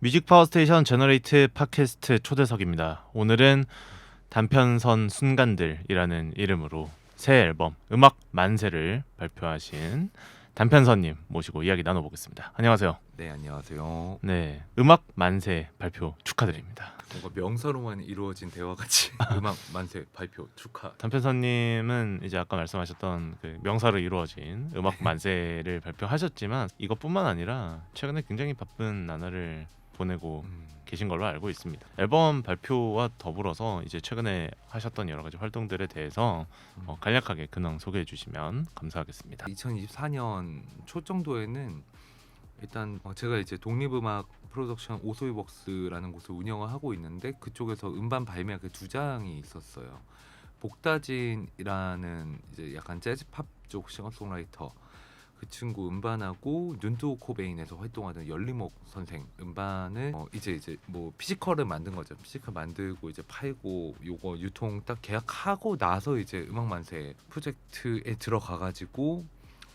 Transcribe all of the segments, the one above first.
뮤직 파워스테이션 제너레이트 팟캐스트 초대석입니다. 오늘은 단편선 순간들이라는 이름으로 새 앨범 음악 만세를 발표하신 단편선님 모시고 이야기 나눠보겠습니다. 안녕하세요. 네, 안녕하세요. 네, 음악 만세 발표 축하드립니다. 뭔가 명사로만 이루어진 대화같이 음악 만세 발표 축하. 단편선님은 이제 아까 말씀하셨던 그 명사로 이루어진 음악 만세를 발표하셨지만 이것뿐만 아니라 최근에 굉장히 바쁜 나날을 보내고 계신 걸로 알고 있습니다. 앨범 발표와 더불어서 이제 최근에 하셨던 여러 가지 활동들에 대해서 간략하게 근황 소개해 주시면 감사하겠습니다. 2024년 초 정도에는 일단 제가 이제 독립음악 프로덕션 오소이웍스라는 곳을 운영을 하고 있는데 그쪽에서 음반 발매가 두 장이 있었어요. 복다진이라는 이제 약간 재즈팝 쪽 싱어송라이터 그 친구 음반하고 눈뜨고 코베인에서 활동하던 열리목 선생 음반을 이제 뭐 피지컬을 만든 거죠. 피지컬 만들고 이제 팔고 요거 유통 딱 계약하고 나서 이제 음악 만세 프로젝트에 들어가가지고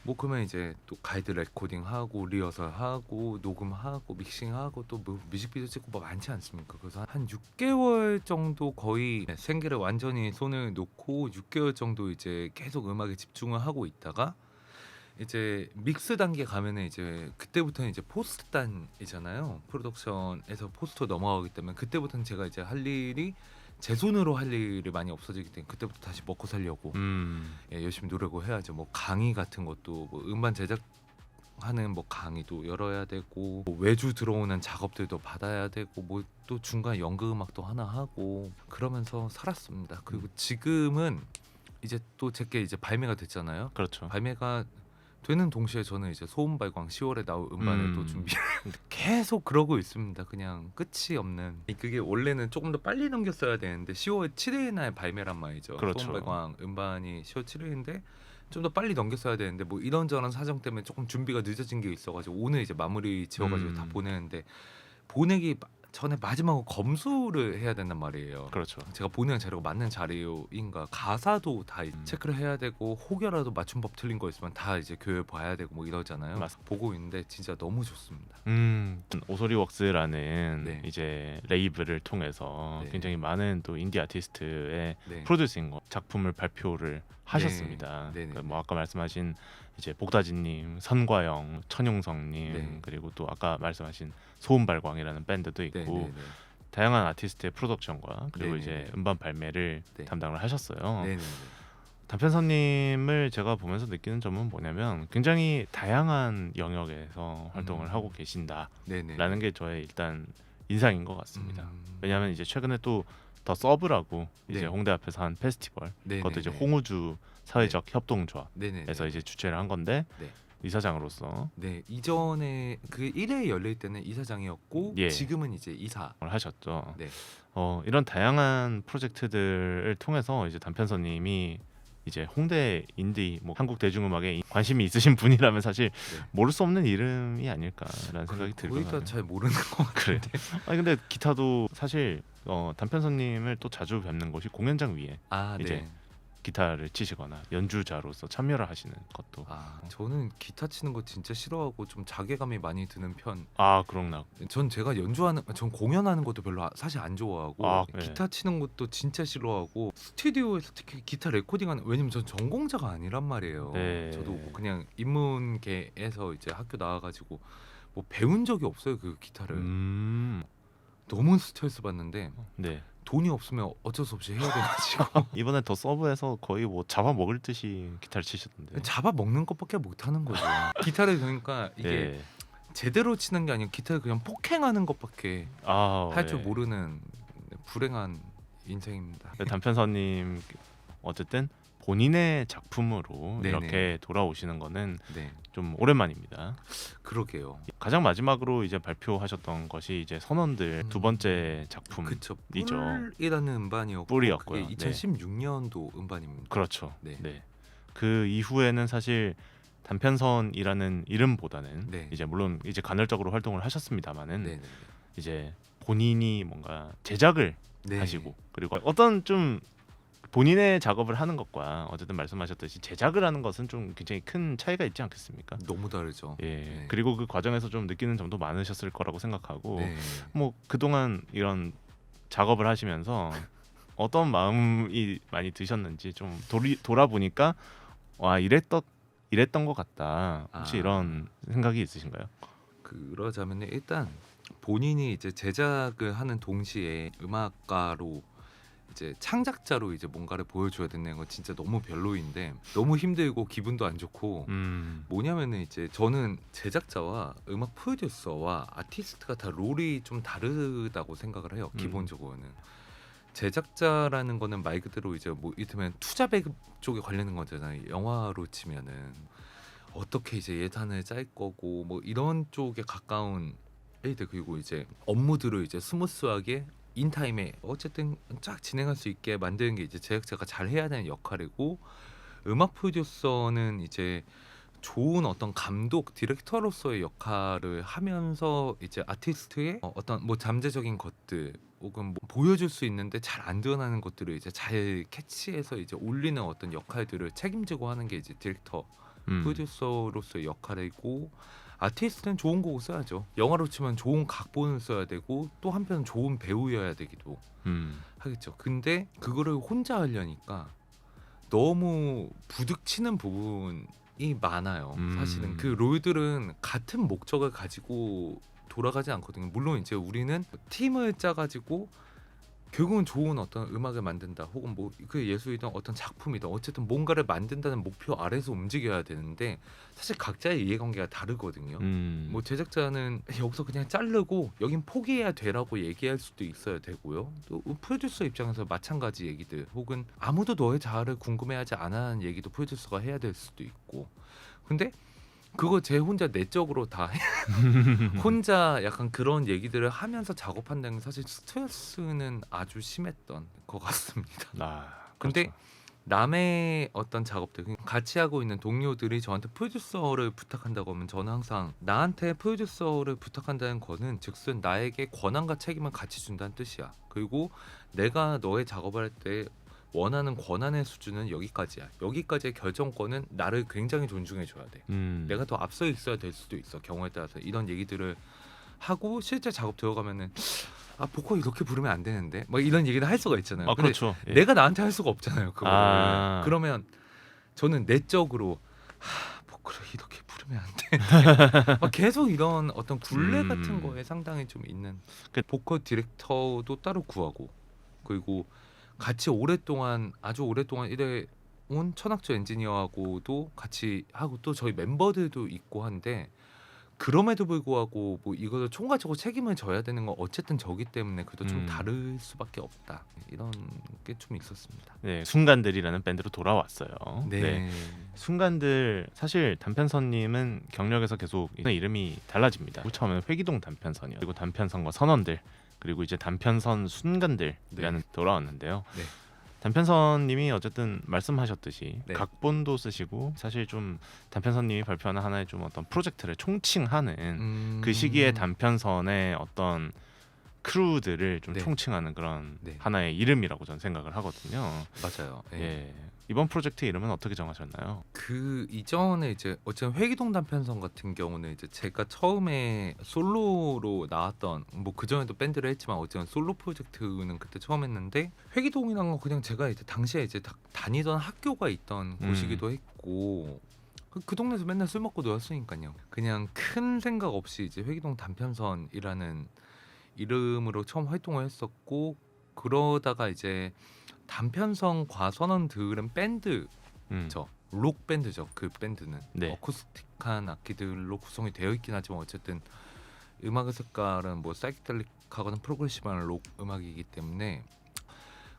뭐 그러면 이제 또 가이드 레코딩하고 리허설하고 녹음하고 믹싱하고 또 뭐 뮤직비디오 찍고 뭐 많지 않습니까? 그래서 한 6개월 정도 거의 생계를 완전히 손을 놓고 6개월 정도 이제 계속 음악에 집중을 하고 있다가 이제 믹스 단계 가면은 이제 그때부터는 이제 포스트 단이잖아요. 프로덕션에서 포스트 넘어가기 때문에 그때부터는 제가 이제 할 일이 제 손으로 할 일이 많이 없어지기 때문에 그때부터 다시 먹고 살려고 열심히 노력을 해야죠. 뭐 강의 같은 것도 뭐 음반 제작하는 뭐 강의도 열어야 되고 뭐 외주 들어오는 작업들도 받아야 되고 뭐 또 중간 연극 음악도 하나 하고 그러면서 살았습니다. 그리고 지금은 이제 또 제게 이제 발매가 됐잖아요. 그렇죠. 발매가 되는 동시에 저는 이제 소음발광 10월에 나올 음반을 또 준비 계속 그러고 있습니다. 그냥 끝이 없는. 그게 원래는 조금 더 빨리 넘겼어야 되는데 10월 7일 날 발매란 말이죠. 그렇죠. 소음발광 음반이 10월 7일인데 좀 더 빨리 넘겼어야 되는데 뭐 이런저런 사정 때문에 조금 준비가 늦어진 게 있어가지고 오늘 이제 마무리 지어가지고 다 보내는데 보내기 전에 마지막으로 검수를 해야 된단 말이에요. 그렇죠. 제가 보내는 자료가 맞는 자료인가 가사도 다 체크를 해야 되고 혹여라도 맞춤법 틀린 거 있으면 다 이제 교회 봐야 되고 뭐 이러잖아요. 보고 있는데 진짜 너무 좋습니다. 오소리웍스라는 네. 이제 레이블을 통해서 네. 굉장히 많은 또 인디 아티스트의 네. 프로듀싱 작품을 발표를 하셨습니다. 네. 그러니까 뭐 아까 말씀하신 이제 복다진님, 선과영, 천용성님 네. 그리고 또 아까 말씀하신 소음발광이라는 밴드도 있고 네. 다양한 아티스트의 프로덕션과 그리고 네. 이제 음반 발매를 네. 담당을 하셨어요. 네. 단편선님을 제가 보면서 느끼는 점은 뭐냐면 굉장히 다양한 영역에서 활동을 하고 계신다라는 게 저의 일단 인상인 것 같습니다. 왜냐하면 이제 최근에 또 더 서브라고 이제 네. 홍대 앞에서 한 페스티벌 네. 그것도 이제 네. 홍우주 사회적 협동조합에서 네. 이제 주최를 한 건데 네. 이사장으로서 네. 이전에 그 1회 열릴 때는 이사장이었고 예. 지금은 이제 이사. 하셨죠. 네. 이런 다양한 프로젝트들을 통해서 이제 단편선님이 이제 홍대 인디 뭐 한국 대중음악에 관심이 있으신 분이라면 사실 모를 수 없는 이름이 아닐까라는 생각이 들거든요. 거의 다 잘 모르는 것 그래. 같은데. 아니 근데 기타도 사실 단편선님을 또 자주 뵙는 것이 공연장 위에 이제 네. 기타를 치시거나 연주자로서 참여를 하시는 것도 저는 기타 치는 거 진짜 싫어하고 좀 자괴감이 많이 드는 편. 그렇나. 전 제가 전 공연하는 것도 별로 사실 안 좋아하고 네. 기타 치는 것도 진짜 싫어하고 스튜디오에서 특히 기타 레코딩하는 왜냐면 전 전공자가 아니란 말이에요. 네. 저도 뭐 그냥 인문계에서 이제 학교 나와가지고 뭐 배운 적이 없어요 그 기타를. 너무 스트레스 받는데 네. 돈이 없으면 어쩔 수 없이 해야 돼가지고 이번에 더 서브에서 거의 뭐 잡아먹을 듯이 기타를 치셨던데. 잡아 먹는 것밖에 못 하는 거죠. 기타를 그러니까 이게 네. 제대로 치는 게 아니고 기타를 그냥 폭행하는 것밖에 할 줄 네. 모르는 불행한 인생입니다. 단편선님 어쨌든 본인의 작품으로 네네. 이렇게 돌아오시는 거는 네, 좀 오랜만입니다. 그러게요. 가장 마지막으로 이제 발표하셨던 것이 이제 선원들 두 번째 작품. 그쵸. 이죠. 뿔이라는 음반이었고 뿔이었고요. 그게 2016년도 음반입니다. 그렇죠. 네. 네. 그 이후에는 사실 단편선이라는 이름보다는 네. 이제 물론 이제 간헐적으로 활동을 하셨습니다만은 네. 이제 본인이 뭔가 제작을 네. 하시고 그리고 어떤 좀 본인의 작업을 하는 것과 어쨌든 말씀하셨듯이 제작을 하는 것은 좀 굉장히 큰 차이가 있지 않겠습니까? 너무 다르죠. 예. 네. 그리고 그 과정에서 좀 느끼는 점도 많으셨을 거라고 생각하고 네. 뭐 그동안 이런 작업을 하시면서 어떤 마음이 많이 드셨는지 좀 돌아보니까 와 이랬던 것 같다. 혹시 아. 이런 생각이 있으신가요? 그러자면 일단 본인이 이제 제작을 하는 동시에 음악가로 이제 창작자로 이제 뭔가를 보여줘야 된다는 건 진짜 너무 별로인데 너무 힘들고 기분도 안 좋고 뭐냐면은 이제 저는 제작자와 음악 프로듀서와 아티스트가 다 롤이 좀 다르다고 생각을 해요. 기본적으로는 제작자라는 거는 말 그대로 이제 뭐 이를테면 투자 배급 쪽에 관련된 거잖아요. 영화로 치면은 어떻게 이제 예산을 짤 거고 뭐 이런 쪽에 가까운 애들 그리고 이제 업무들을 이제 스무스하게 인타임에 어쨌든 쫙 진행할 수 있게 만드는 게 이제 제작자가 잘 해야 되는 역할이고 음악 프로듀서는 이제 좋은 어떤 감독 디렉터로서의 역할을 하면서 이제 아티스트의 어떤 뭐 잠재적인 것들 혹은 뭐 보여줄 수 있는데 잘 안 드러나는 것들을 이제 잘 캐치해서 이제 올리는 어떤 역할들을 책임지고 하는 게 이제 디렉터 프로듀서로서의 역할이고 아티스트는 좋은 곡을 써야죠. 영화로 치면 좋은 각본을 써야 되고 또 한편 좋은 배우여야 되기도 하겠죠. 근데 그거를 혼자 하려니까 너무 부딪히는 부분이 많아요. 사실은 그 롤들은 같은 목적을 가지고 돌아가지 않거든요. 물론 이제 우리는 팀을 짜가지고 결국은 좋은 어떤 음악을 만든다 혹은 뭐 그 예술이든 어떤 작품이든 어쨌든 뭔가를 만든다는 목표 아래서 움직여야 되는데 사실 각자의 이해관계가 다르거든요. 뭐 제작자는 여기서 그냥 자르고 여긴 포기해야 되라고 얘기할 수도 있어야 되고요. 또 프로듀서 입장에서 마찬가지 얘기들 혹은 아무도 너의 자아를 궁금해하지 않아하는 얘기도 프로듀서가 해야 될 수도 있고 근데 그거 제 혼자 내적으로 다 혼자 약간 그런 얘기들을 하면서 작업한다는 게 사실 스트레스는 아주 심했던 것 같습니다. 근데 그렇죠. 남의 어떤 작업들 같이 하고 있는 동료들이 저한테 프로듀서를 부탁한다고 하면 저는 항상 나한테 프로듀서를 부탁한다는 거는 즉슨 나에게 권한과 책임을 같이 준다는 뜻이야. 그리고 내가 너의 작업을 할 때 원하는 권한의 수준은 여기까지야. 여기까지의 결정권은 나를 굉장히 존중해 줘야 돼. 내가 더 앞서 있어야 될 수도 있어. 경우에 따라서 이런 얘기들을 하고 실제 작업 들어가면은 아 보컬 이렇게 부르면 안 되는데 막 이런 얘기를 할 수가 있잖아요. 근데 그렇죠. 예. 내가 나한테 할 수가 없잖아요. 그거를. 그러면 저는 내적으로 보컬을 이렇게 부르면 안 되는데 막 계속 이런 어떤 굴레 같은 거에 상당히 좀 있는 보컬 디렉터도 따로 구하고 그리고 같이 오랫동안 아주 오랫동안 일해온 천학조 엔지니어하고도 같이 하고 또 저희 멤버들도 있고 한데 그럼에도 불구하고 뭐 이거를 총괄적으로 책임을 져야 되는 건 어쨌든 저기 때문에 그래도 좀 다를 수밖에 없다 이런 게 좀 있었습니다. 네, 순간들이라는 밴드로 돌아왔어요. 네. 순간들 사실 단편선님은 경력에서 계속 이름이 달라집니다. 처음에는 회기동 단편선이요. 그리고 단편선과 선원들 그리고 이제 단편선 순간들이라는 돌아왔는데요. 네. 단편선님이 어쨌든 말씀하셨듯이 네. 각본도 쓰시고 사실 좀 단편선님이 발표하는 하나의 좀 어떤 프로젝트를 총칭하는 그 시기에 단편선의 어떤 크루들을 좀 네. 총칭하는 그런 네. 하나의 이름이라고 저는 생각을 하거든요. 맞아요. 네. 예. 이번 프로젝트 이름은 어떻게 정하셨나요? 그 이전에 이제 어쨌든 회기동 단편선 같은 경우는 이제 제가 처음에 솔로로 나왔던 뭐 그 전에도 밴드를 했지만 어쨌든 솔로 프로젝트는 그때 처음 했는데 회기동이란 건 그냥 제가 이제 당시에 이제 다니던 학교가 있던 곳이기도 했고 그 동네에서 맨날 술 먹고 놀았으니까요. 그냥 큰 생각 없이 이제 회기동 단편선이라는 이름으로 처음 활동을 했었고 그러다가 이제 단편성 과선원들은 밴드죠. 록 밴드죠. 그 밴드는 네. 어쿠스틱한 악기들로 구성이 되어 있긴 하지만 어쨌든 음악의 색깔은 뭐 사이키델릭하거나 프로그레시브한 록 음악이기 때문에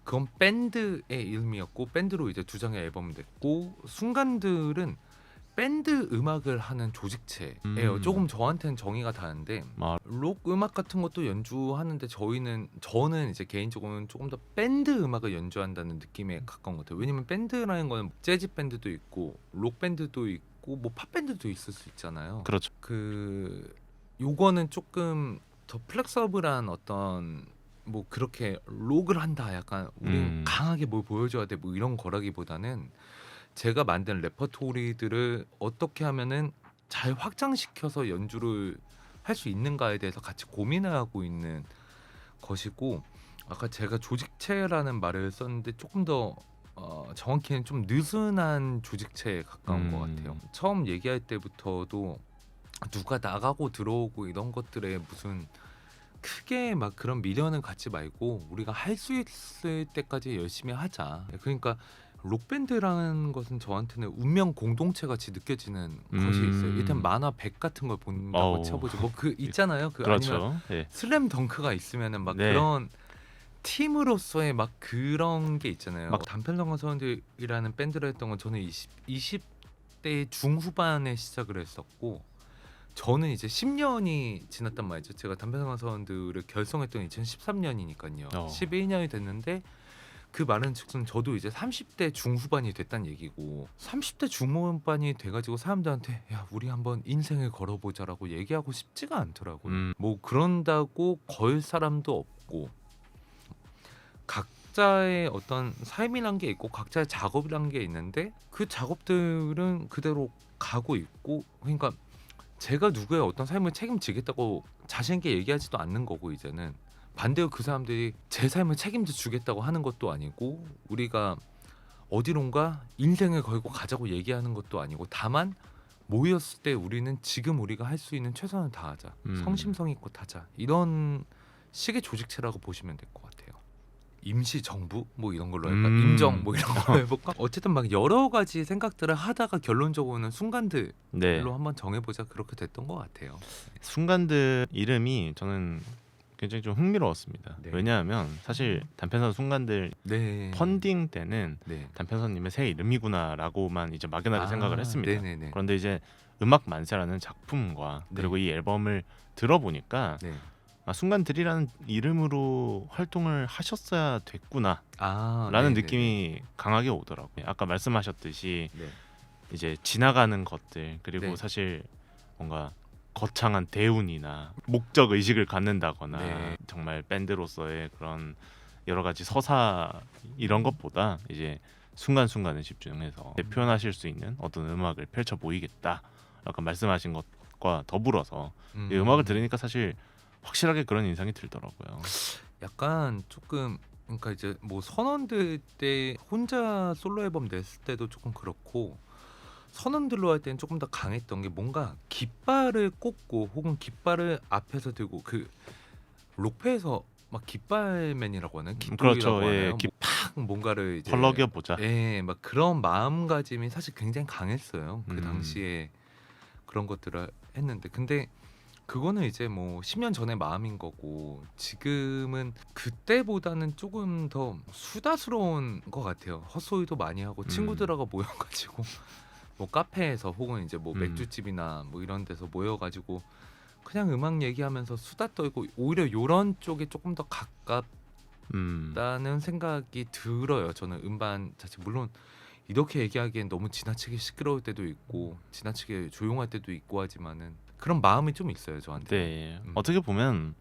그건 밴드의 이름이었고 밴드로 이제 2장의 앨범을 냈고 순간들은 밴드 음악을 하는 조직체예요. 조금 저한테는 정의가 다른데 록 음악 같은 것도 연주하는데 저는 이제 개인적으로는 조금 더 밴드 음악을 연주한다는 느낌에 가까운 것 같아요. 왜냐면 밴드라는 거는 재즈 밴드도 있고 록 밴드도 있고 뭐 팝 밴드도 있을 수 있잖아요. 그렇죠. 요거는 조금 더 플렉서블한 어떤 뭐 그렇게 록을 한다 약간 우린 강하게 뭘 보여줘야 돼 뭐 이런 거라기보다는 제가 만든 레퍼토리들을 어떻게 하면은 잘 확장시켜서 연주를 할 수 있는가에 대해서 같이 고민을 하고 있는 것이고 아까 제가 조직체라는 말을 썼는데 조금 더 정확히는 좀 느슨한 조직체에 가까운 것 같아요. 처음 얘기할 때부터도 누가 나가고 들어오고 이런 것들에 무슨 크게 막 그런 미련을 갖지 말고 우리가 할 수 있을 때까지 열심히 하자. 그러니까 록밴드라는 것은 저한테는 운명 공동체 같이 느껴지는 것이 있어요. 일단 만화 100 같은 걸 본다고 어우. 쳐보죠. 뭐 그 있잖아요. 그 아니면 그렇죠. 예. 슬램 덩크가 있으면은 막 네. 그런 팀으로서의 막 그런 게 있잖아요. 막- 단편성과 서원들이라는 밴드를 했던 건 저는 20대 중후반에 시작을 했었고 저는 이제 10년이 지났단 말이죠. 제가 단편성과 서원들을 결성했던 2013년이니까요. 11년이 됐는데 그 말은 즉슨 저도 이제 30대 중후반이 됐다는 얘기고 30대 중후반이 돼가지고 사람들한테 야 우리 한번 인생을 걸어보자라고 얘기하고 싶지가 않더라고요. 뭐 그런다고 걸 사람도 없고 각자의 어떤 삶이란 게 있고 각자의 작업이란 게 있는데 그 작업들은 그대로 가고 있고 그러니까 제가 누구의 어떤 삶을 책임지겠다고 자신 있게 얘기하지도 않는 거고 이제는 반대로 그 사람들이 제 삶을 책임져 주겠다고 하는 것도 아니고 우리가 어디론가 인생을 걸고 가자고 얘기하는 것도 아니고 다만 모였을 때 우리는 지금 우리가 할 수 있는 최선을 다하자 성심성의껏 하자 이런 식의 조직체라고 보시면 될 것 같아요. 임시 정부 뭐 이런 걸로 할까 임정 뭐 이런 걸로 해볼까 어쨌든 막 여러 가지 생각들을 하다가 결론적으로는 순간들로 네. 한번 정해보자 그렇게 됐던 것 같아요. 순간들 이름이 저는 굉장히 좀 흥미로웠습니다. 네. 왜냐하면 사실 단편선 순간들 네. 펀딩 때는 네. 단편선님의 새 이름이구나라고만 이제 막연하게 생각을 했습니다. 네네네. 그런데 이제 음악 만세라는 작품과 네. 그리고 이 앨범을 들어보니까 네. 순간들이라는 이름으로 활동을 하셨어야 됐구나라는 네네네. 느낌이 강하게 오더라고요. 아까 말씀하셨듯이 네. 이제 지나가는 것들 그리고 네. 사실 뭔가 거창한 대운이나 목적 의식을 갖는다거나 네. 정말 밴드로서의 그런 여러 가지 서사 이런 것보다 이제 순간순간에 집중해서 표현하실 수 있는 어떤 음악을 펼쳐 보이겠다. 아까 말씀하신 것과 더불어서 이 음악을 들으니까 사실 확실하게 그런 인상이 들더라고요. 약간 조금 그러니까 이제 뭐 선원들 때 혼자 솔로 앨범 냈을 때도 조금 그렇고 선원들로 할 때는 조금 더 강했던 게 뭔가 깃발을 꽂고 혹은 깃발을 앞에서 들고 그 록페에서 막 깃발맨이라고 하는 깃돌이라고 그렇죠. 하나요? 예, 팍 뭔가를 이제 펄럭여 보자. 예, 막 그런 마음가짐이 사실 굉장히 강했어요. 그 음. 당시에 그런 것들을 했는데 근데 그거는 이제 뭐 10년 전의 마음인 거고 지금은 그때보다는 조금 더 수다스러운 것 같아요. 헛소리도 많이 하고 친구들하고 모여가지고 뭐 카페에서 혹은 이제 뭐 맥주집이나 뭐 이런 데서 모여가지고 그냥 음악 얘기하면서 수다 떨고 오히려 요런 쪽에 조금 더 가깝다는 생각이 들어요. 저는 음반 자체 물론 이렇게 얘기하기엔 너무 지나치게 시끄러울 때도 있고 지나치게 조용할 때도 있고 하지만은 그런 마음이 좀 있어요 저한테. 네, 어떻게 보면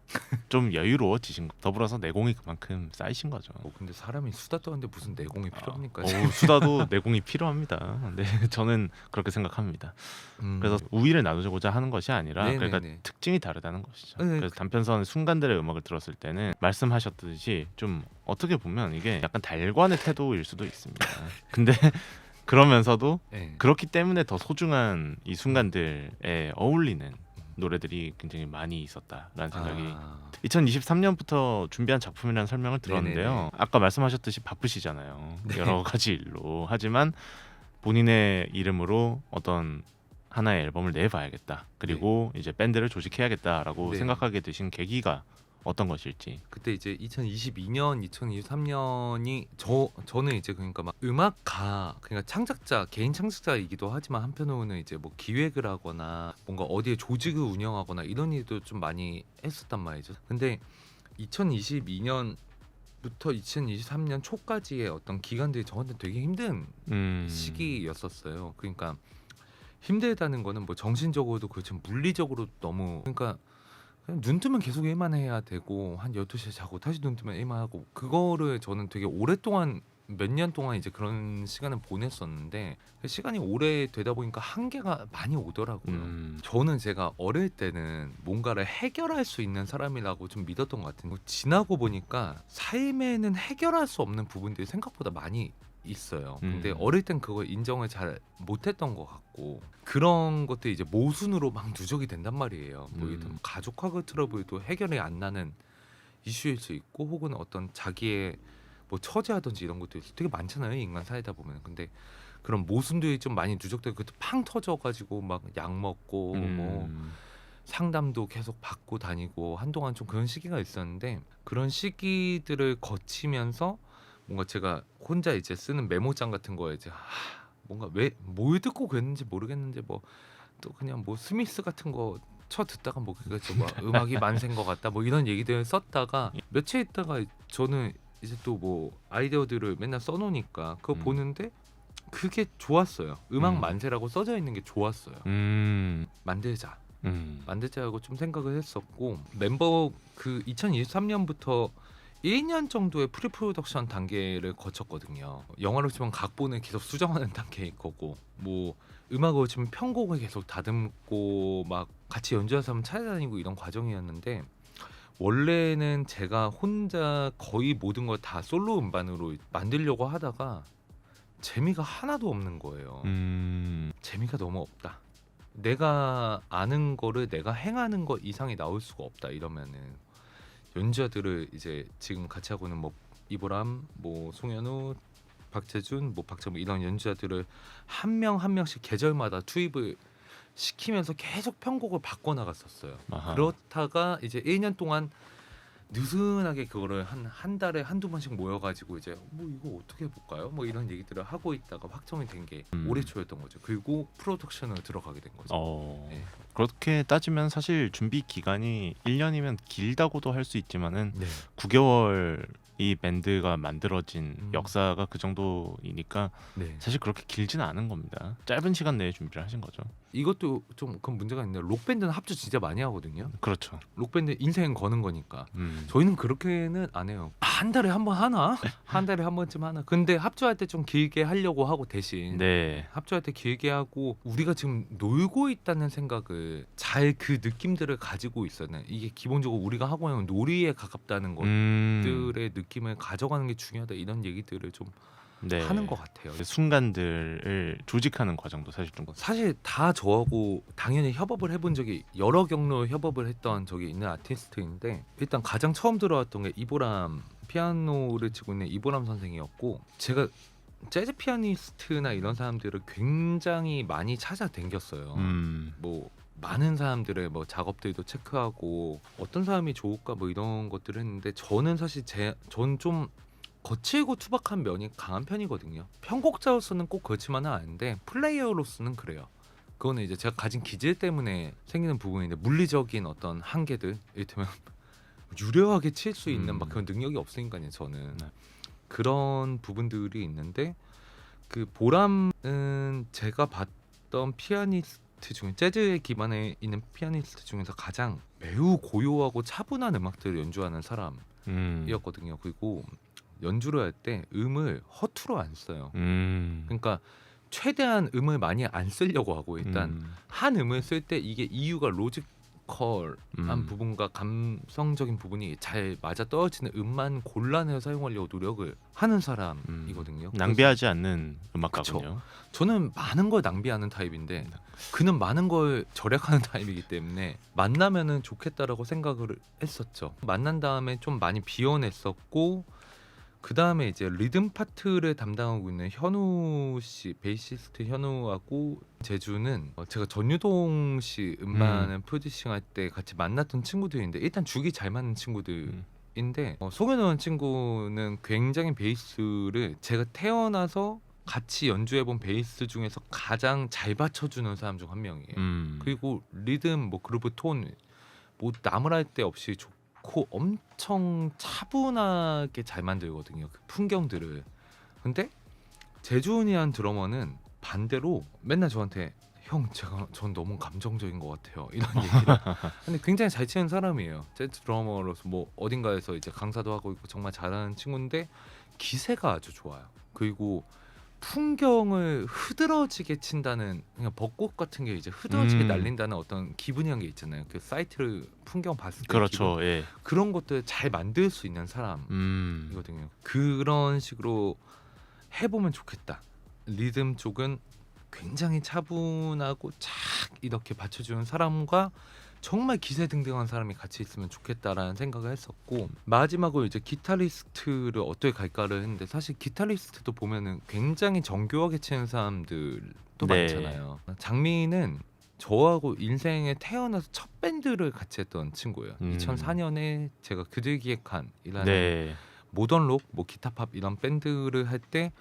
좀 여유로워지신 거. 더불어서 내공이 그만큼 쌓이신 거죠. 근데 사람이 수다 떠는데 무슨 내공이 필요합니까? 수다도 내공이 필요합니다. 네, 저는 그렇게 생각합니다. 그래서 우위를 나누고자 하는 것이 아니라 네네네. 그러니까 특징이 다르다는 것이죠. 네, 그래서 단편선 순간들의 음악을 들었을 때는 말씀하셨듯이 좀 어떻게 보면 이게 약간 달관의 태도일 수도 있습니다. 근데 그러면서도 네. 그렇기 때문에 더 소중한 이 순간들에 어울리는 노래들이 굉장히 많이 있었다라는 생각이 2023년부터 준비한 작품이라는 설명을 들었는데요. 네네네. 아까 말씀하셨듯이 바쁘시잖아요. 여러 가지 일로. 하지만 본인의 이름으로 어떤 하나의 앨범을 내봐야겠다. 그리고 이제 밴드를 조직해야겠다라고 네. 생각하게 되신 계기가 어떤 것일지. 그때 이제 2022년, 2023년이 저는 이제 그러니까 막 음악가 그러니까 창작자 개인 창작자이기도 하지만 한편으로는 이제 뭐 기획을 하거나 뭔가 어디에 조직을 운영하거나 이런 일도 좀 많이 했었단 말이죠. 근데 2022년부터 2023년 초까지의 어떤 기간들이 저한테 되게 힘든 시기였었어요. 그러니까 힘들다는 거는 뭐 정신적으로도 그렇지만 물리적으로도 너무 그러니까 그냥 눈 뜨면 계속 일만 해야 되고 한 12시에 자고 다시 눈 뜨면 일만 하고 그거를 저는 되게 오랫동안 몇 년 동안 이제 그런 시간을 보냈었는데 그 시간이 오래 되다 보니까 한계가 많이 오더라고요. 저는 제가 어릴 때는 뭔가를 해결할 수 있는 사람이라고 좀 믿었던 것 같은데 지나고 보니까 삶에는 해결할 수 없는 부분들이 생각보다 많이 있어요. 근데 어릴 땐 그걸 인정을 잘 못했던 것 같고 그런 것들이 이제 모순으로 막 누적이 된단 말이에요. 뭐 예를 들면 가족하고 트러블도 해결이 안 나는 이슈일 수 있고 혹은 어떤 자기의 뭐 처제하든지 이런 것도 되게 많잖아요. 인간 살다 보면. 근데 그런 모순들이 좀 많이 누적되고 그때 팡 터져가지고 막 약 먹고 뭐 상담도 계속 받고 다니고 한동안 좀 그런 시기가 있었는데 그런 시기들을 거치면서 뭔가 제가 혼자 이제 쓰는 메모장 같은 거에 이제 뭔가 왜 뭘 듣고 그랬는지 모르겠는데 뭐 또 그냥 뭐 스미스 같은 거 쳐 듣다가 뭐 그게 뭐 음악이 만세인 것 같다 뭐 이런 얘기들 썼다가 며칠 있다가 저는 이제 또 뭐 아이디어들을 맨날 써놓으니까 그거 보는데 그게 좋았어요. 음악 만세라고 써져 있는 게 좋았어요. 만들자. 만들자고 좀 생각을 했었고 멤버 그 2023년부터 1년 정도의 프리프로덕션 단계를 거쳤거든요. 영화로 치면 각본을 계속 수정하는 단계일 거고 뭐 음악으로 치면 편곡을 계속 다듬고 막 같이 연주하는 사람 찾아다니고 이런 과정이었는데 원래는 제가 혼자 거의 모든 걸 다 솔로 음반으로 만들려고 하다가 재미가 하나도 없는 거예요. 재미가 너무 없다. 내가 아는 거를 내가 행하는 것 이상이 나올 수가 없다. 이러면은 연주자들을 이제 지금 같이 하고는 뭐 이보람, 뭐 송현우, 박재준, 뭐 박정우 이런 연주자들을 한 명 한 명씩 계절마다 투입을 시키면서 계속 편곡을 바꿔 나갔었어요. 그렇다가 이제 1년 동안 느슨하게 그거를 한 달에 한두 번씩 모여가지고 이제 뭐 이거 어떻게 해볼까요? 뭐 이런 얘기들을 하고 있다가 확정이 된 게 올해 초였던 거죠. 그리고 프로덕션을 들어가게 된 거죠. 네. 그렇게 따지면 사실 준비 기간이 1년이면 길다고도 할 수 있지만은 네. 9개월 이 밴드가 만들어진 역사가 그 정도이니까 네. 사실 그렇게 길지는 않은 겁니다. 짧은 시간 내에 준비를 하신 거죠. 이것도 좀 그런 문제가 있는데 록밴드는 합주 진짜 많이 하거든요. 그렇죠. 록밴드 인생 거는 거니까 저희는 그렇게는 안 해요. 한 달에 한 번 하나? 한 달에 한 번쯤 하나? 근데 합주할 때 좀 길게 하려고 하고 대신 네. 합주할 때 길게 하고 우리가 지금 놀고 있다는 생각을 잘 그 느낌들을 가지고 있어요. 이게 기본적으로 우리가 하고 있는 놀이에 가깝다는 것들의 느낌을 가져가는 게 중요하다 이런 얘기들을 좀 네. 하는 것 같아요. 그 순간들을 조직하는 과정도 사실 좀 사실 다 저하고 당연히 협업을 해본 적이 여러 경로 협업을 했던 적이 있는 아티스트인데 일단 가장 처음 들어왔던 게 이보람 피아노를 치고 있는 이보람 선생이었고 제가 재즈 피아니스트나 이런 사람들을 굉장히 많이 찾아댕겼어요. 뭐 많은 사람들의 뭐 작업들도 체크하고 어떤 사람이 좋을까 뭐 이런 것들을 했는데 저는 사실 전 좀 거칠고 투박한 면이 강한 편이거든요. 편곡자로서는 꼭 그렇지만은 않은데 플레이어로서는 그래요. 그거는 이제 제가 가진 기질 때문에 생기는 부분인데 물리적인 어떤 한계들, 이를테면 유려하게 칠 수 있는 막 그런 능력이 없으니까요. 저는 그런 부분들이 있는데 그 보람은 제가 봤던 피아니스트 중에 재즈에 기반에 있는 피아니스트 중에서 가장 매우 고요하고 차분한 음악들을 연주하는 사람이었거든요. 그리고 연주를 할 때 음을 허투루 안 써요. 그러니까 최대한 음을 많이 안 쓰려고 하고 일단 한 음을 쓸 때 이게 이유가 로지컬한 부분과 감성적인 부분이 잘 맞아 떨어지는 음만 골라내어 사용하려고 노력을 하는 사람이거든요. 낭비하지 않는 음악가군요. 저는 많은 걸 낭비하는 타입인데 그는 많은 걸 절약하는 타입이기 때문에 만나면은 좋겠다라고 생각을 했었죠. 만난 다음에 좀 많이 비워냈었고 그 다음에 이제 리듬 파트를 담당하고 있는 현우 씨, 베이시스트 현우하고 제주는 제가 전유동 씨 음반을 프로듀싱할 때 같이 만났던 친구들인데 일단 죽이 잘 맞는 친구들인데 송현우 친구는 굉장히 베이스를 제가 태어나서 같이 연주해본 베이스 중에서 가장 잘 받쳐주는 사람 중 한 명이에요. 그리고 리듬, 뭐 그루브 톤, 뭐 나무랄 데 없이 엄청 차분하게 잘 만들거든요. 그 풍경들을. 근데 재준이란 드러머는 반대로 맨날 저한테 형 전 너무 감정적인 것 같아요. 이런 얘기를. 근데 굉장히 잘 치는 사람이에요. 재즈 드러머로서 뭐 어딘가에서 이제 강사도 하고 있고 정말 잘하는 친구인데 기세가 아주 좋아요. 그리고 풍경을 흐드러지게 친다는 그냥 벚꽃 같은 게 이제 흐드러지게 날린다는 어떤 기분이란 게 있잖아요. 그 사이트를 풍경 봤을 때 그렇죠. 기분. 예. 그런 것들 잘 만들 수 있는 사람이거든요. 그런 식으로 해보면 좋겠다. 리듬 쪽은 굉장히 차분하고 착 이렇게 받쳐주는 사람과 정말 기세등등한 사람이 같이 있으면 좋겠다라는 생각을 했었고, 마지막으로 이제 기타리스트를 어떻게 갈까를 했는데 사실 기타리스트도 보면은 굉장히 정교하게 치는 사람들도 네. 많잖아요. 장민은 저하고 인생에 태어나서 첫 밴드를 같이 했던 친구예요. 2004년에 제가 그들 기획한 이라는 네. 모던록, 뭐 기타팝 이런 밴드를 할 때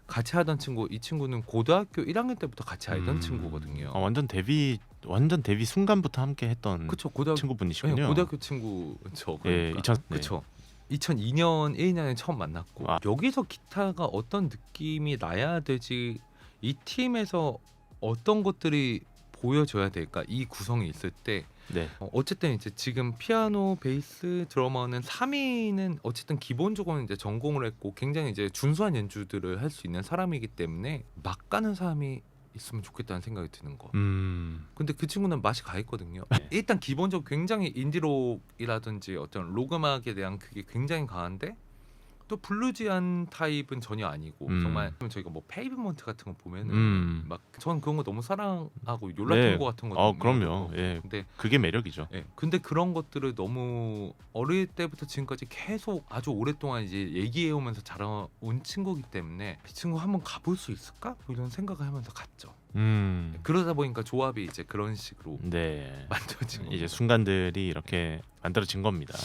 같이 하던 친구. 이 친구는 고등학교 1학년 때부터 같이 알던 친구거든요. 완전 데뷔 순간부터 함께 했던 그쵸, 고등학교 친구분이시군요. 네, 고등학교 친구죠. 예, 그러니까. 2000 네. 그쵸. 2002년 1년에 처음 만났고 여기서 기타가 어떤 느낌이 나야 되지, 이 팀에서 어떤 것들이 보여줘야 될까, 이 구성이 있을 때 네. 어쨌든 이제 지금 피아노, 베이스, 드러머는 3위는 어쨌든 기본적으로는 이제 전공을 했고 굉장히 이제 준수한 연주들을 할 수 있는 사람이기 때문에 막 가는 사람이 있으면 좋겠다는 생각이 드는 거. 근데 그 친구는 맛이 가 있거든요. 네. 일단 기본적으로 굉장히 인디록이라든지 어떤 록 음악에 대한 그게 굉장히 강한데 또 블루지한 타입은 전혀 아니고 정말 저희가 뭐 페이브먼트 같은 거 보면은 막 전 그런 거 너무 사랑하고 욜라탱고 같은 거 그럼요. 예. 근데 그게 매력이죠. 예. 근데 그런 것들을 너무 어릴 때부터 지금까지 계속 아주 오랫동안 이제 얘기해 오면서 자라온 친구이기 때문에 이 친구 한번 가볼 수 있을까? 뭐 이런 생각을 하면서 갔죠. 그러다 보니까 조합이 이제 그런 식으로 네. 만들어진 이제 겁니다. 순간들이 이렇게 만들어진 겁니다.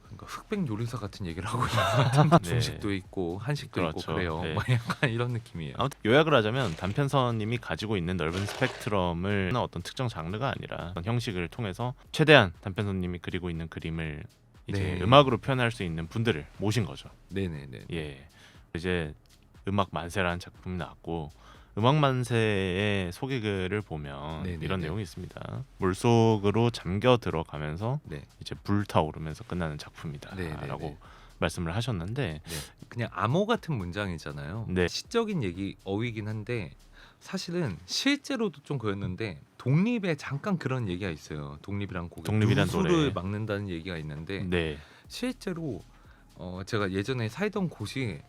그러니까 흑백 요리사 같은 얘기를 하고 있는 것 같은 네. 중식도 있고 한식도 그렇죠. 있고 그래요. 네. 뭐 약간 이런 느낌이에요. 아무튼 요약을 하자면 단편선님이 가지고 있는 넓은 스펙트럼을 어떤 특정 장르가 아니라 어떤 형식을 통해서 최대한 단편선님이 그리고 있는 그림을 이제 네. 음악으로 표현할 수 있는 분들을 모신 거죠. 네네네. 예. 이제 음악 만세라는 작품이 나왔고, 음악 만세의 소개글을 보면 네네네. 이런 내용이 있습니다. 물속으로 잠겨 들어가면서 네. 이제 불타오르면서 끝나는 작품이다라고 네네네. 말씀을 하셨는데, 네. 그냥 암호 같은 문장이잖아요. 네. 시적인 얘기 어휘긴 한데 사실은 실제로도 좀 그랬는데 독립에 잠깐 그런 얘기가 있어요. 독립이란 곡에 독립이란 누수를 노래. 막는다는 얘기가 있는데 네. 실제로 제가 예전에 살던 곳이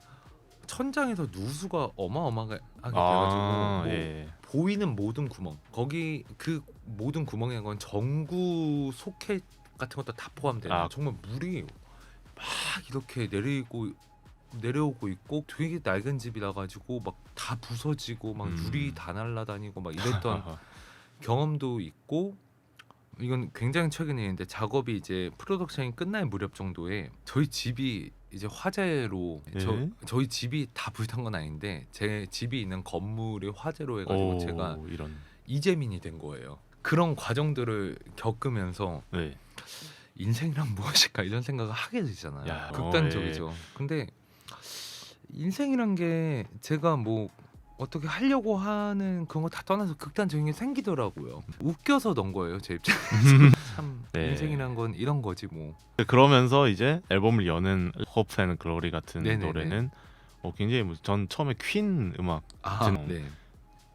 천장에서 누수가 어마어마하게 돼가지고 뭐 예. 보이는 모든 구멍, 거기 그 모든 구멍이란 건 전구 소켓 같은 것도 다 포함되는 정말 물이 막 이렇게 내려오고 있고 되게 낡은 집이라 가지고 막 다 부서지고 막 유리 다 날아다니고 막 이랬던 경험도 있고, 이건 굉장히 최근에 있는데 작업이 이제 프로덕션이 끝날 무렵 정도에 저희 집이 이제 화재로 네? 저희 집이 다 불탄 건 아닌데 제 집이 있는 건물이 화재로 해가지고 제가 이런. 이재민이 된 거예요. 그런 과정들을 겪으면서 네. 인생이란 무엇일까 이런 생각을 하게 되잖아요. 야, 극단적이죠. 근데 인생이란 게 제가 뭐 어떻게 하려고 하는 그런 거 다 떠나서 극단적인 게 생기더라고요. 웃겨서 넣은 거예요, 제 입장에서. 참 네. 인생이란 건 이런 거지 뭐. 그러면서 이제 앨범을 여는 Hope and Glory 같은 네네네. 노래는 굉장히 전 처음에 퀸 음악 네.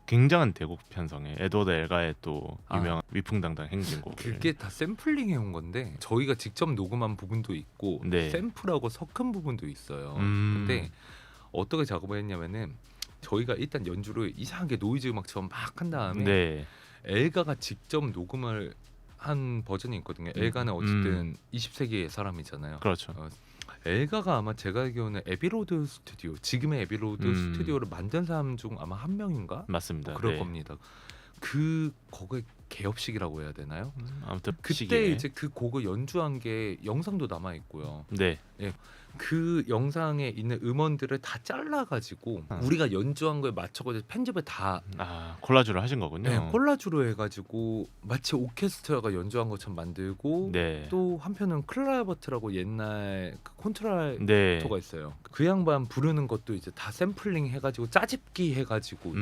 굉장한 대곡 편성에 에드워드 엘가의 또 유명한 위풍당당 행진곡. 그게 다 샘플링 해온 건데 저희가 직접 녹음한 부분도 있고 네. 샘플하고 섞은 부분도 있어요. 근데 어떻게 작업을 했냐면은 저희가 일단 연주를 이상하게 노이즈 음악처럼 막 한 다음에 네. 엘가가 직접 녹음을 한 버전이 있거든요. 엘가는 어쨌든 20세기의 사람이잖아요. 그렇죠. 엘가가 아마 제가 알기로는 에비로드 스튜디오, 지금의 에비로드 스튜디오를 만든 사람 중 아마 한 명인가? 맞습니다. 그럴 네. 겁니다. 거기에 개업식이라고 해야 되나요? 아무튼 그때 시기에. 이제 그 곡을 연주한 게 영상도 남아 있고요. 네. 그 영상에 있는 음원들을 다 잘라가지고 우리가 연주한 거에 맞춰가지고 편집을 다 콜라주를 하신 거군요. 콜라주로 해가지고 마치 오케스트라가 연주한 것처럼 만들고, 네. 또 한편은 클라버트라고 옛날 그 콘트라토가 네. 있어요. 그 양반 부르는 것도 이제 다 샘플링 해가지고 짜집기 해가지고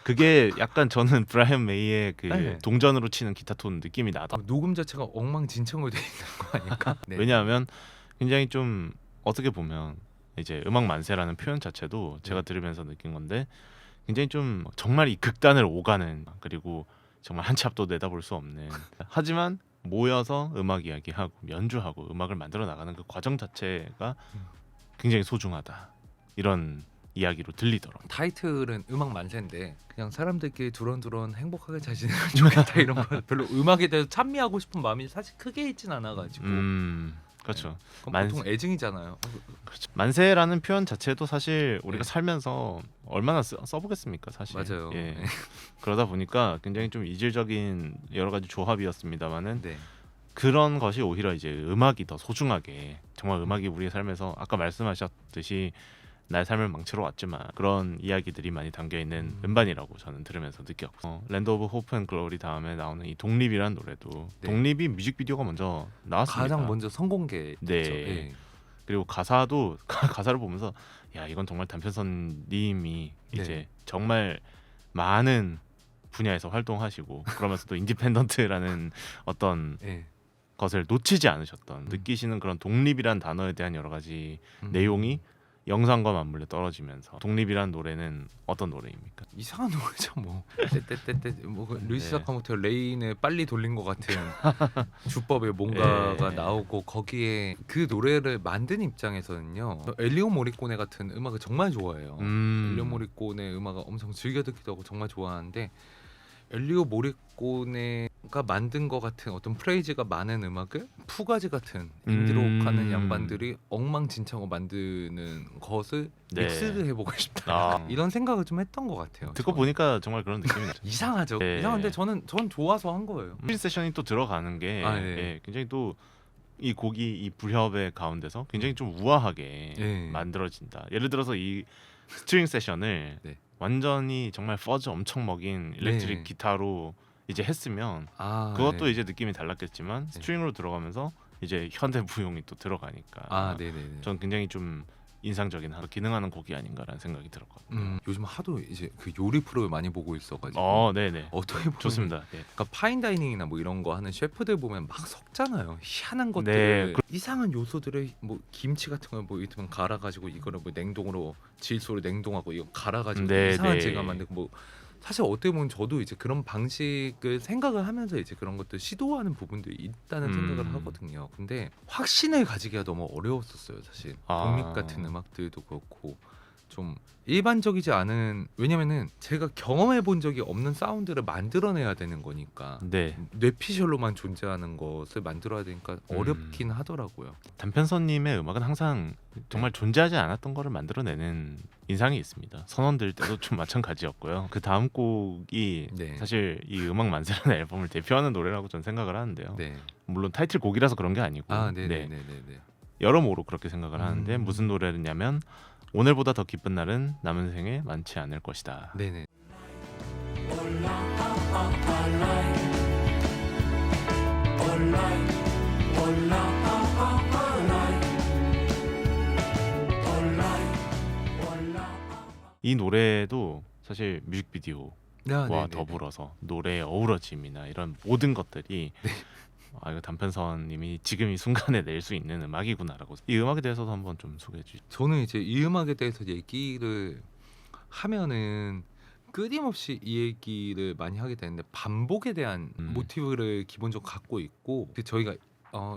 그게 약간 저는 브라이언 메이의 그 네. 동전으로 치는 기타 톤 느낌이 나다. 녹음 자체가 엉망진창으로 돼 있는 거 아닐까? 네. 왜냐하면 굉장히 좀 어떻게 보면 이제 음악 만세라는 표현 자체도 제가 네. 들으면서 느낀 건데 굉장히 좀 정말 이 극단을 오가는, 그리고 정말 한 치 앞도 내다볼 수 없는, 하지만 모여서 음악 이야기하고 연주하고 음악을 만들어 나가는 그 과정 자체가 음. 굉장히 소중하다, 이런 이야기로 들리더라고요. 타이틀은 음악 만세인데 그냥 사람들끼리 두런두런 행복하게 잘 지내면 좋겠다 이런 거 별로 음악에 대해서 찬미하고 싶은 마음이 사실 크게 있진 않아가지고 그렇죠. 그건 만세. 보통 애증이잖아요. 그렇죠. 만세라는 표현 자체도 사실 우리가 네. 살면서 얼마나 써보겠습니까, 사실. 맞아요. 예. 네. 그러다 보니까 굉장히 좀 이질적인 여러 가지 조합이었습니다만은 네. 그런 것이 오히려 이제 음악이 더 소중하게, 정말 음악이 우리의 삶에서 아까 말씀하셨듯이 나의 삶을 망치러 왔지만 그런 이야기들이 많이 담겨 있는 음반이라고 저는 들으면서 느꼈고, 랜드 오브 호프 앤 글로리 다음에 나오는 이 독립이란 노래도 네. 독립이 뮤직비디오가 먼저 나왔습니다. 가장 먼저 선공개. 네. 네. 그리고 가사도 가사를 보면서 야, 이건 정말 단편선님이 네. 이제 정말 많은 분야에서 활동하시고 그러면서도 인디펜던트라는 어떤 네. 것을 놓치지 않으셨던, 느끼시는 그런 독립이란 단어에 대한 여러 가지 내용이 영상과 맞물려 떨어지면서, 독립이란 노래는 어떤 노래입니까? 이상한 노래죠 뭐. 떼떼떼떼 뭐 루이스 네. 사카모토 레인을 빨리 돌린 것 같은 주법에 뭔가가 네. 나오고, 거기에 그 노래를 만든 입장에서는요, 엘리오 모리꼬네 같은 음악을 정말 좋아해요. 엘리오 모리꼬네 음악을 엄청 즐겨 듣기도 하고 정말 좋아하는데, 엘리오 모리꼬네가 만든 것 같은 어떤 프레이즈가 많은 음악을 푸가지 같은 인디록하는 양반들이 엉망진창으로 만드는 것을 네. 믹스드 해보고 싶다. 아. 이런 생각을 좀 했던 것 같아요. 듣고 저는. 보니까 정말 그런 느낌이 나죠. 이상하죠. 네. 이상한데 전 좋아서 한 거예요. 스피릿 세션이 또 들어가는 게 아, 네. 예, 굉장히 또 이 곡이 이 불협의 가운데서 굉장히 좀 우아하게 네. 만들어진다. 예를 들어서 이 스트링 세션을 네. 완전히 정말 퍼즈 엄청 먹인 일렉트릭 네. 기타로 이제 했으면 아, 그것도 네. 이제 느낌이 달랐겠지만 네. 스트링으로 들어가면서 이제 현대 무용이 또 들어가니까 아, 네네네. 전 굉장히 좀 인상적인 기능하는 곡이 아닌가라는 생각이 들었거든요. 요즘 하도 이제 그 요리 프로를 많이 보고 있어가지고 네네. 어떻게 보면 좋습니다. 예. 그러니까 파인다이닝이나 뭐 이런 거 하는 셰프들 보면 막 섞잖아요. 희한한 네, 것들을, 이상한 요소들을 뭐 김치 같은 걸 뭐 이렇게 갈아가지고 이거를 뭐 냉동으로 질소로 냉동하고 이거 갈아가지고 네, 이상한 네. 질감 만들고, 뭐 사실 어떻게 보면 저도 이제 그런 방식을 생각을 하면서 이제 그런 것들 시도하는 부분들이 있다는 생각을 하거든요. 근데 확신을 가지기가 너무 어려웠었어요, 사실. 아. 독립 같은 음악들도 그렇고 좀 일반적이지 않은, 왜냐면은 제가 경험해 본 적이 없는 사운드를 만들어내야 되는 거니까, 네. 뇌피셜로만 존재하는 것을 만들어야 되니까 어렵긴 하더라고요. 단편선님의 음악은 항상 정말 존재하지 않았던 거를 만들어내는 인상이 있습니다. 선원들 때도 좀 마찬가지였고요. 그 다음 곡이 네. 사실 이 음악 만세라는 앨범을 대표하는 노래라고 저는 생각을 하는데요. 네. 물론 타이틀곡이라서 그런 게 아니고 아, 네. 네네네네. 여러모로 그렇게 생각을 하는데, 음. 무슨 노래냐면 오늘보다 더 기쁜 날은 남은 생에 많지 않을 것이다. 네네. 이 노래도 사실 뮤직비디오와 아, 네네네. 더불어서 노래의 어우러짐이나 이런 모든 것들이 네. 이거 단편선님이 지금 이 순간에 낼 수 있는 음악이구나라고. 이 음악에 대해서도 한번 좀 소개해 주시죠. 저는 이제 이 음악에 대해서 얘기를 하면은 끊임없이 이 얘기를 많이 하게 되는데, 반복에 대한 모티브를 기본적으로 갖고 있고, 저희가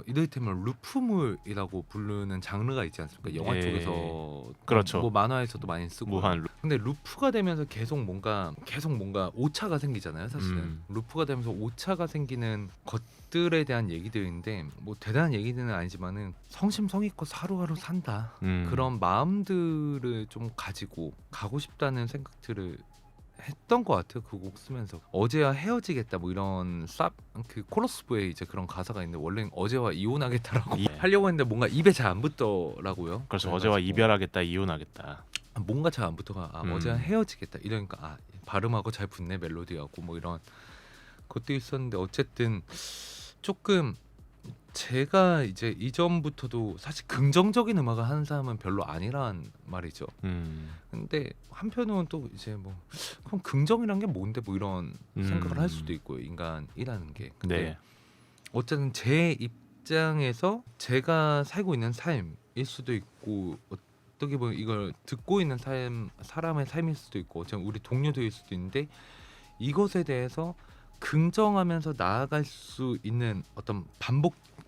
이를테면 루프물이라고 부르는 장르가 있지 않습니까? 영화 예. 쪽에서 그렇죠. 뭐 만화에서도 많이 쓰고. 무한 근데 루프가 되면서 계속 뭔가 오차가 생기잖아요, 사실은. 음. 루프가 되면서 오차가 생기는 것들에 대한 얘기들인데, 뭐 대단한 얘기들은 아니지만은 성심성의껏 하루하루 산다, 그런 마음들을 좀 가지고 가고 싶다는 생각들을 했던 것 같아요. 그 곡 쓰면서 어제와 헤어지겠다 뭐 이런 그 코러스부에 이제 그런 가사가 있는데, 원래는 어제와 이혼하겠다라고 하려고 했는데 뭔가 입에 잘 안 붙더라고요. 그렇죠. 그래가지고 어제와 이별하겠다, 이혼하겠다. 뭔가 잘 안 붙어가. 어제와 헤어지겠다 이러니까 발음하고 잘 붙네, 멜로디하고 뭐 이런 것도 있었는데, 어쨌든 조금 제가 이제 이전부터도 사실 긍정적인 음악을 하는 사람은 별로 아니란 말이죠. 근데 한편으로는 또 이제 뭐 그럼 긍정이란 게 뭔데 뭐 이런 생각을 할 수도 있고요. 인간이라는 게. 근데 네. 어쨌든 제 입장에서 제가 살고 있는 삶일 수도 있고 어떻게 보면 이걸 듣고 있는 사람의 삶일 수도 있고 어쩌면 우리 동료들일 수도 있는데 이것에 대해서 긍정하면서 나아갈 수 있는 어떤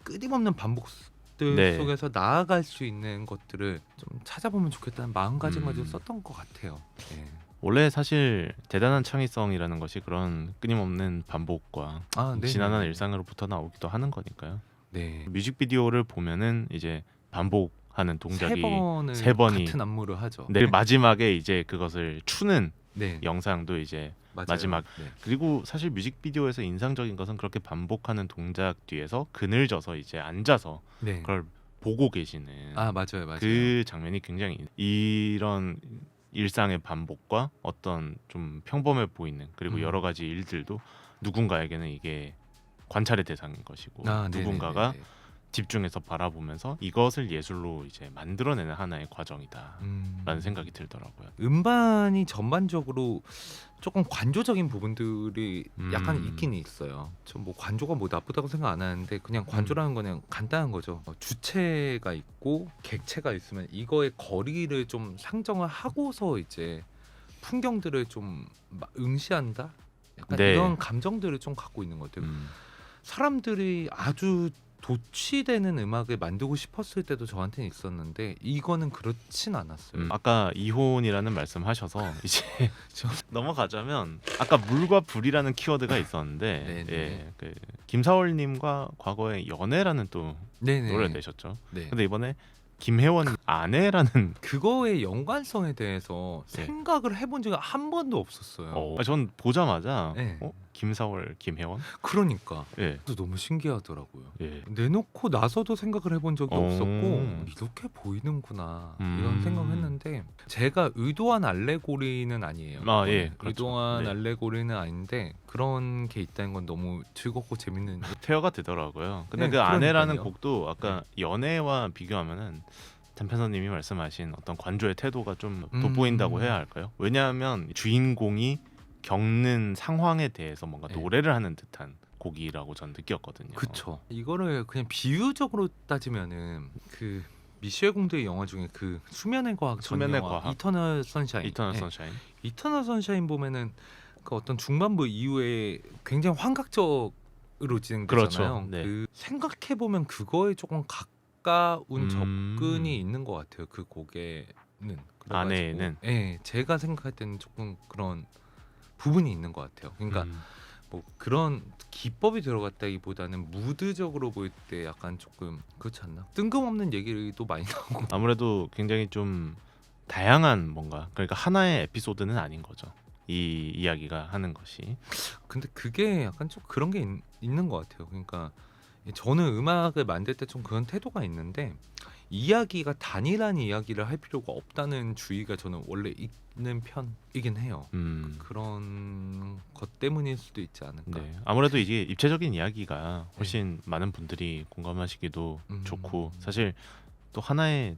끊임없는 반복들 네. 속에서 나아갈 수 있는 것들을 좀 찾아보면 좋겠다는 마음가짐을 좀 음. 썼던 것 같아요. 예. 원래 사실 대단한 창의성이라는 것이 그런 끊임없는 반복과 네네네. 지난한 일상으로부터 나오기도 하는 거니까요. 네. 뮤직비디오를 보면은 이제 반복하는 동작이 세 번이 같은 안무를 하죠. 네, 마지막에 이제 그것을 추는 네. 영상도 이제 맞아요. 마지막. 네. 그리고 사실 뮤직비디오에서 인상적인 것은 그렇게 반복하는 동작 뒤에서 그늘져서 이제 앉아서 네. 그걸 보고 계시는 맞아요. 그 장면이 굉장히 이런 일상의 반복과 어떤 좀 평범해 보이는 그리고 여러 가지 일들도 누군가에게는 이게 관찰의 대상인 것이고 누군가가 네네네네. 집중해서 바라보면서 이것을 예술로 이제 만들어내는 하나의 과정이다라는 음. 생각이 들더라고요. 음반이 전반적으로 조금 관조적인 부분들이 약간 있긴 있어요. 저 뭐 관조가 뭐 나쁘다고 생각 안 하는데 그냥 관조라는 건 그냥 간단한 거죠. 주체가 있고 객체가 있으면 이거의 거리를 좀 상정을 하고서 이제 풍경들을 좀 응시한다. 약간 네. 이런 감정들을 좀 갖고 있는 것 같아요. 사람들이 아주 도취되는 음악을 만들고 싶었을 때도 저한테는 있었는데 이거는 그렇진 않았어요. 아까 이혼이라는 말씀하셔서 이제 넘어가자면 아까 물과 불이라는 키워드가 있었는데 네네. 예, 그 김사월님과 과거에 연애라는 또 네네. 노래를 내셨죠. 네. 근데 이번에 김혜원 아내라는 그거의 연관성에 대해서 네. 생각을 해본 적이 한 번도 없었어요. 전 보자마자 네. 김사월 김혜원 그러니까 예. 그래서 너무 신기하더라고요. 예. 내놓고 나서도 생각을 해본 적이 없었고 오. 이렇게 보이는구나 이런 생각을 음. 했는데 제가 의도한 알레고리는 아니에요. 예, 그렇죠. 의도한 네. 알레고리는 아닌데 그런 게 있다는 건 너무 즐겁고 재밌는 태어가 되더라고요. 근데 네, 그 아내라는 그러니까요. 곡도 아까 연애와 비교하면은 단편선님이 말씀하신 어떤 관조의 태도가 좀 돋보인다고 해야 할까요? 왜냐하면 주인공이 겪는 상황에 대해서 뭔가 네. 노래를 하는 듯한 곡이라고 전 느꼈거든요. 그쵸. 이거를 그냥 비유적으로 따지면은 그 미셸 공드의 영화 중에 그 수면의 과학 전 수면의 영화 과학. 이터널 선샤인. 이터널 네. 선샤인. 이터널 선샤인 보면은 그 어떤 중반부 이후에 굉장히 환각적으로 진행되잖아요. 그렇죠. 네. 그 생각해 보면 그거에 조금 가까운 음. 접근이 있는 것 같아요. 그 곡에는. 그래가지고, 아내에는? 네, 제가 생각할 때는 조금 그런 부분이 있는 것 같아요. 그러니까 뭐 그런 기법이 들어갔다기보다는 무드적으로 보일 때 약간 조금 그렇지 않나? 뜬금없는 얘기도 많이 나오고. 아무래도 굉장히 좀 다양한 뭔가 그러니까 하나의 에피소드는 아닌 거죠. 이 이야기가 하는 것이. 근데 그게 약간 좀 그런 게 있는 것 같아요. 그러니까 저는 음악을 만들 때 좀 그런 태도가 있는데 이야기가 단일한 이야기를 할 필요가 없다는 주의가 저는 원래 있는 편이긴 해요. 그런 것 때문일 수도 있지 않을까. 네. 아무래도 이게 입체적인 이야기가 훨씬 많은 분들이 공감하시기도 좋고 사실 또 하나의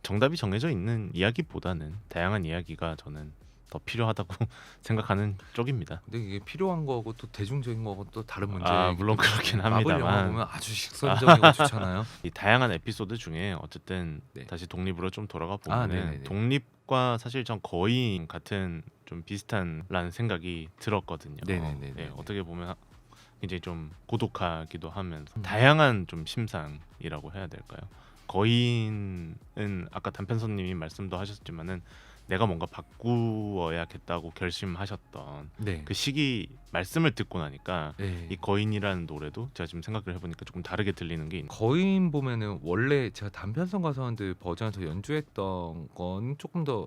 정답이 정해져 있는 이야기보다는 다양한 이야기가 저는 더 필요하다고 생각하는 쪽입니다. 근데 이게 필요한 거하고 또 대중적인 거하고 또 다른 문제. 물론 그렇긴 마블 영화 합니다만 보면 아주 직선적이고 좋잖아요. 이 다양한 에피소드 중에 어쨌든 네. 다시 독립으로 좀 돌아가 네네네. 보면 독립과 사실 전 거의 같은 좀 비슷한라는 생각이 들었거든요. 네네네네. 네, 어떻게 보면 굉장히 좀 고독하기도 하면서 다양한 좀 심상이라고 해야 될까요? 거인은 아까 단편선님이 말씀도 하셨지만은 내가 뭔가 바꾸어야겠다고 결심하셨던 네. 그 시기 말씀을 듣고 나니까 네. 이 거인이라는 노래도 제가 지금 생각을 해보니까 조금 다르게 들리는 게 있는. 거인 보면은 원래 제가 단편성 가수들 버전에서 연주했던 건 조금 더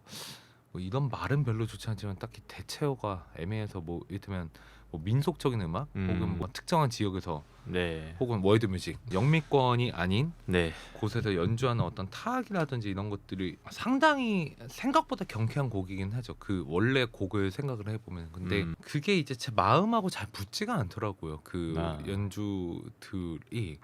뭐 이런 말은 별로 좋지 않지만 딱히 대체어가 애매해서 뭐 이를테면 뭐 민속적인 음악 혹은 뭐 특정한 지역에서 네. 혹은 월드뮤직 영미권이 아닌 네. 곳에서 연주하는 어떤 타악이라든지 이런 것들이 상당히 생각보다 경쾌한 곡이긴 하죠. 그 원래 곡을 생각을 해보면 근데 그게 이제 제 마음하고 잘 붙지가 않더라고요. 그 연주들이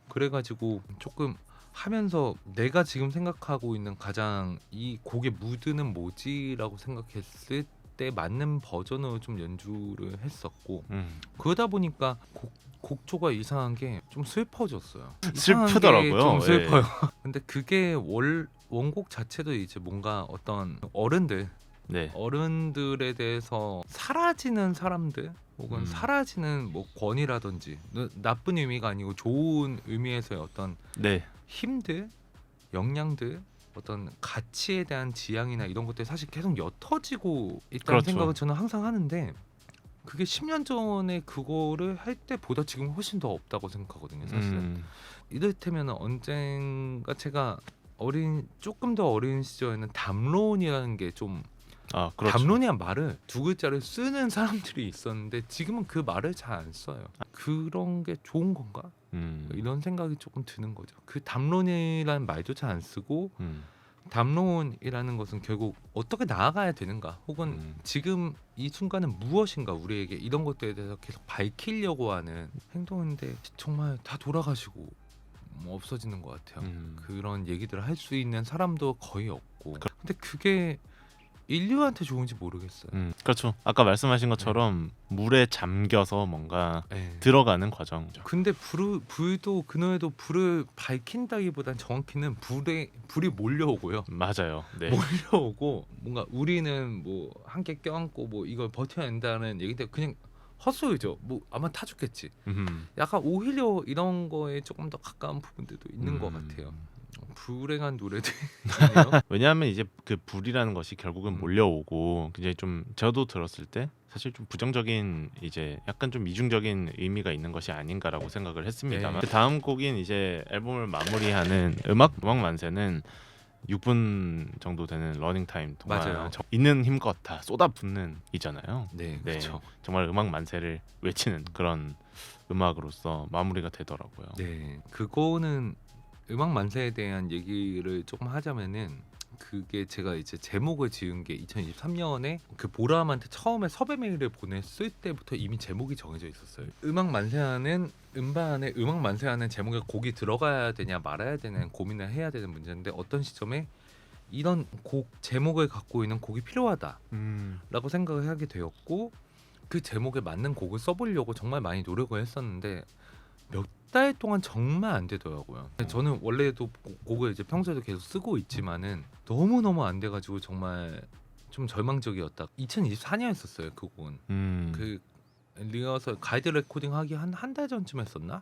그래가지고 조금 하면서 내가 지금 생각하고 있는 가장 이 곡의 무드는 뭐지라고 생각했을 때 맞는 버전으로 좀 연주를 했었고 그러다 보니까 곡조가 이상한 게 좀 슬퍼졌어요. 이상한 게 슬프더라고요. 좀 슬퍼요. 예. 근데 그게 원곡 자체도 이제 뭔가 어떤 네. 어른들에 대해서 사라지는 사람들 혹은 사라지는 뭐 권위라든지 나쁜 의미가 아니고 좋은 의미에서의 어떤 네. 힘들, 역량들, 어떤 가치에 대한 지향이나 이런 것들이 사실 계속 옅어지고 있다는 그렇죠. 생각을 저는 항상 하는데 그게 10년 전에 그거를 할 때보다 지금 훨씬 더 없다고 생각하거든요. 사실 이를테면 언젠가 제가 조금 더 어린 시절에는 담론이라는 게좀 그렇죠. 담론이란 말을 두 글자를 쓰는 사람들이 있었는데 지금은 그 말을 잘 안 써요. 그런 게 좋은 건가? 이런 생각이 조금 드는 거죠. 그 담론이라는 말도 잘 안 쓰고 담론이라는 것은 결국 어떻게 나아가야 되는가 혹은 지금 이 순간은 무엇인가 우리에게 이런 것들에 대해서 계속 밝히려고 하는 행동인데 정말 다 돌아가시고 뭐 없어지는 것 같아요. 그런 얘기들을 할 수 있는 사람도 거의 없고 근데 그게 인류한테 좋은지 모르겠어요. 그렇죠. 아까 말씀하신 것처럼 물에 잠겨서 뭔가 네. 들어가는 과정이죠. 근데 불도 그노에도 불을 밝힌다기보단 정확히는 불이 몰려오고요. 맞아요. 네. 몰려오고 뭔가 우리는 뭐 함께 껴안고 뭐 이걸 버텨낸다는 얘기인데 그냥 헛소리죠. 뭐 아마 타 죽겠지. 약간 오히려 이런 거에 조금 더 가까운 부분들도 있는 것 같아요. 불행한 노래들. 왜냐하면 이제 그 불이라는 것이 결국은 몰려오고 이제 좀 저도 들었을 때 사실 좀 부정적인 이제 약간 좀 이중적인 의미가 있는 것이 아닌가라고 생각을 했습니다만 그 다음 곡인 이제 앨범을 마무리하는 음악 만세는 6분 정도 되는 러닝 타임 동안 맞아요. 있는 힘껏 다 쏟아붓는 이잖아요. 네, 네, 그렇죠. 정말 음악 만세를 외치는 그런 음악으로서 마무리가 되더라고요. 네, 그거는 음악 만세에 대한 얘기를 조금 하자면은 그게 제가 이제 제목을 지은 게 2023년에 그 보람한테 처음에 섭외 메일을 보냈을 때부터 이미 제목이 정해져 있었어요. 음악 만세하는 음반에 음악 만세하는 제목에 곡이 들어가야 되냐 말아야 되는 고민을 해야 되는 문제인데 어떤 시점에 이런 곡 제목을 갖고 있는 곡이 필요하다라고 생각을 하게 되었고 그 제목에 맞는 곡을 써보려고 정말 많이 노력을 했었는데 몇 달 동안 정말 안 되더라고요. 저는 원래도 곡을 이제 평소에도 계속 쓰고 있지만은 너무 안 돼가지고 정말 좀 절망적이었다. 2024년이었어요 그 곡은. 그 리허설 가이드 레코딩 하기 한 달 전쯤 했었나?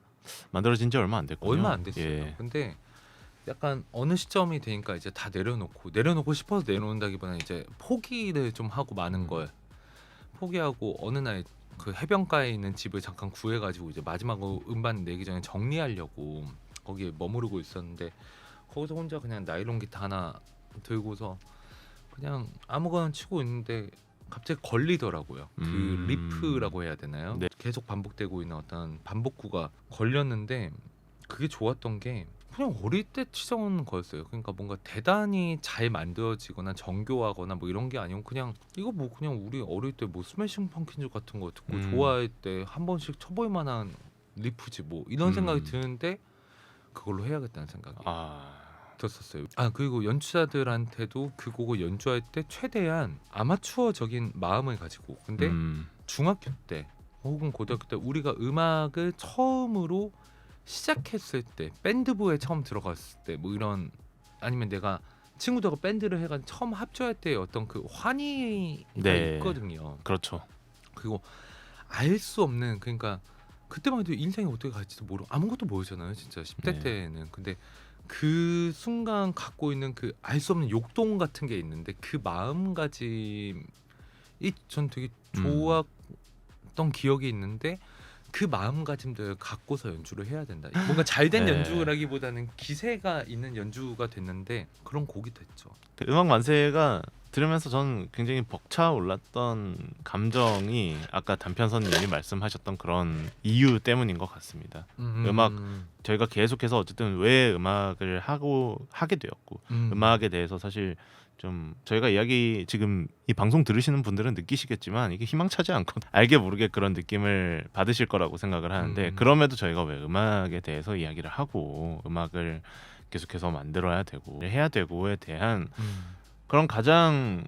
만들어진 지 얼마 안 됐군요. 얼마 안 됐어요. 예. 근데 약간 어느 시점이 되니까 이제 다 내려놓고 싶어서 내려놓는다기보다는 이제 포기를 좀 하고 많은 걸 포기하고 어느 날 그 해변가에 있는 집을 잠깐 구해가지고 이제 마지막으로 음반 내기 전에 정리하려고 거기에 머무르고 있었는데 거기서 혼자 그냥 나일론 기타 하나 들고서 그냥 아무거나 치고 있는데 갑자기 걸리더라고요. 그 리프라고 해야 되나요? 네. 계속 반복되고 있는 어떤 반복구가 걸렸는데 그게 좋았던 게 그냥 어릴 때 치던 거였어요. 그러니까 뭔가 대단히 잘 만들어지거나 정교하거나 뭐 이런 게 아니고 그냥 이거 뭐 그냥 우리 어릴 때 뭐 스매싱 펑키즈 같은 거 듣고 좋아할 때 한 번씩 쳐볼 만한 리프지 뭐 이런 생각이 드는데 그걸로 해야겠다는 생각이 들었었어요. 그리고 연주자들한테도 그 곡을 연주할 때 최대한 아마추어적인 마음을 가지고 근데 중학교 때 혹은 고등학교 때 우리가 음악을 처음으로 시작했을 때 밴드부에 처음 들어갔을 때 뭐 이런 아니면 내가 친구들하고 밴드를 해가지고 처음 합주할 때 어떤 그 환희가 있거든요. 그렇죠. 그리고 알 수 없는 그러니까 그때만 해도 인생이 어떻게 갈지도 아무것도 모르잖아요. 진짜 10대 때는. 근데 그 순간 갖고 있는 그 알 수 없는 욕동 같은 게 있는데 그 마음가짐이 전 되게 좋았던 기억이 있는데 그 마음가짐들 갖고서 연주를 해야 된다. 뭔가 잘된 연주라기보다는 기세가 있는 연주가 됐는데 그런 곡이 됐죠. 그 음악 만세가 들으면서 저는 굉장히 벅차올랐던 감정이 아까 단편선님이 말씀하셨던 그런 이유 때문인 것 같습니다. 음악 저희가 계속해서 어쨌든 왜 음악을 하게 되었고 음악에 대해서 사실 좀 저희가 이야기 지금 이 방송 들으시는 분들은 느끼시겠지만 이게 희망차지 않고 알게 모르게 그런 느낌을 받으실 거라고 생각을 하는데 그럼에도 저희가 왜 음악에 대해서 이야기를 하고 음악을 계속해서 만들어야 되고 해야 되고에 대한 그런 가장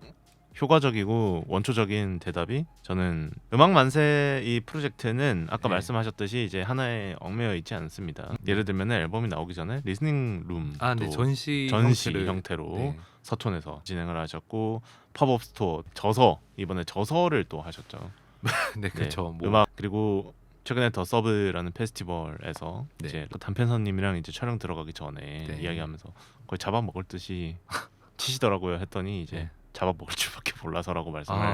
효과적이고 원초적인 대답이 저는 음악 만세 이 프로젝트는 아까 네. 말씀하셨듯이 이제 하나에 얽매여 있지 않습니다. 예를 들면 앨범이 나오기 전에 리스닝 룸도 네. 전시 형태로 네. 서촌에서 진행을 하셨고 팝업 스토어 저서 이번에 저서를 또 하셨죠. 네, 그렇죠. 뭐 음악 그리고 최근에 더 서브라는 페스티벌에서 네. 이제 또 단편선님이랑 이제 촬영 들어가기 전에 네. 이야기하면서 거의 잡아먹을 듯이 치시더라고요 했더니 이제 네. 잡아먹을 줄밖에 몰라서라고 말씀을 네.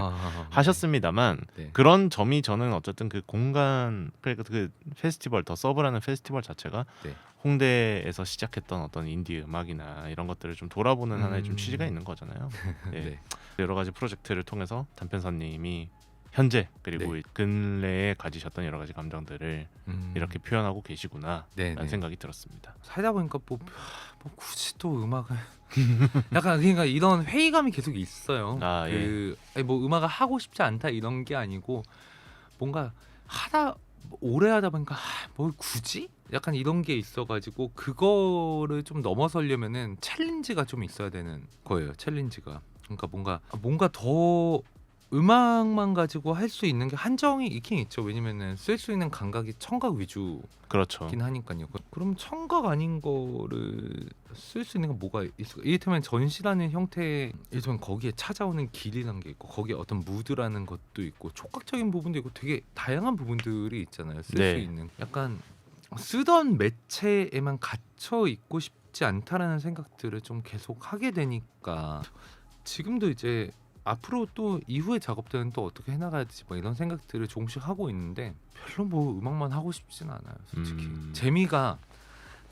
하셨습니다만 네. 그런 점이 저는 어쨌든 그 공간 그러니까 그 페스티벌 더 서브라는 페스티벌 자체가 네. 홍대에서 시작했던 어떤 인디 음악이나 이런 것들을 좀 돌아보는 하나의 좀 취지가 있는 거잖아요. 네. 네. 여러 가지 프로젝트를 통해서 단편선님이 현재 그리고 네. 근래에 가지셨던 여러 가지 감정들을 이렇게 표현하고 계시구나라는 네. 생각이 들었습니다. 살다 보니까 뭐 굳이 또 음악을 약간 그러니까 이런 회의감이 계속 있어요. 아니, 뭐 음악을 하고 싶지 않다 이런 게 아니고 뭔가 오래 하다 보니까 뭘 굳이? 약간 이런 게 있어가지고 그거를 좀 넘어서려면은 챌린지가 좀 있어야 되는 거예요. 챌린지가. 그러니까 뭔가 더 음악만 가지고 할 수 있는 게 한정이 있긴 있죠. 왜냐면은 쓸 수 있는 감각이 청각 위주긴 그렇죠. 하니까요. 그럼 청각 아닌 거를 쓸 수 있는 게 뭐가 있을까? 이를테면 전시라는 형태, 이를테면 거기에 찾아오는 길이라는 게 있고 거기에 어떤 무드라는 것도 있고 촉각적인 부분도 있고 되게 다양한 부분들이 있잖아요. 쓸 수 네. 있는 약간 쓰던 매체에만 갇혀 있고 싶지 않다라는 생각들을 좀 계속 하게 되니까 지금도 이제 앞으로 또 이후의 작업들은 또 어떻게 해나가야 되지 뭐 이런 생각들을 조금씩 하고 있는데 별로 뭐 음악만 하고 싶진 않아요 솔직히. 재미가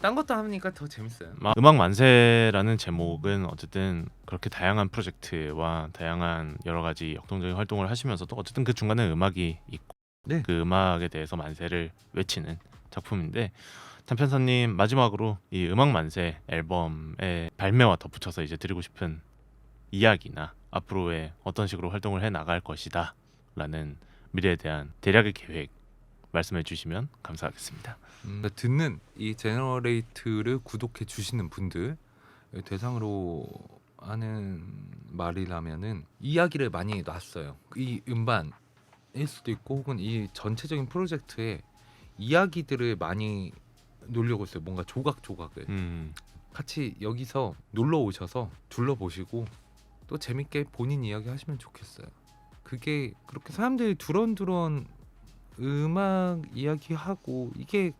딴 것도 하니까 더 재밌어요. 음악 만세라는 제목은 어쨌든 그렇게 다양한 프로젝트와 다양한 여러 가지 역동적인 활동을 하시면서도 어쨌든 그 중간에 음악이 있고 네. 그 음악에 대해서 만세를 외치는 작품인데 단편선님 마지막으로 이 음악 만세 앨범의 발매와 덧붙여서 이제 드리고 싶은 이야기나 앞으로의 어떤 식으로 활동을 해 나갈 것이다 라는 미래에 대한 대략의 계획 말씀해 주시면 감사하겠습니다. 그러니까 듣는 이 제너레이트를 구독해 주시는 분들 대상으로 하는 말이라면은 이야기를 많이 놨어요. 이 음반일 수도 있고 혹은 이 전체적인 프로젝트에 이야기들을 많이 놓으려고 했어요. 뭔가 조각조각을 같이 여기서 놀러 오셔서 둘러보시고 또 재밌게 본인 이야기 하시면 좋겠어요. 그게 그렇게 사람들이 두런두런 음악 이야기하고 이게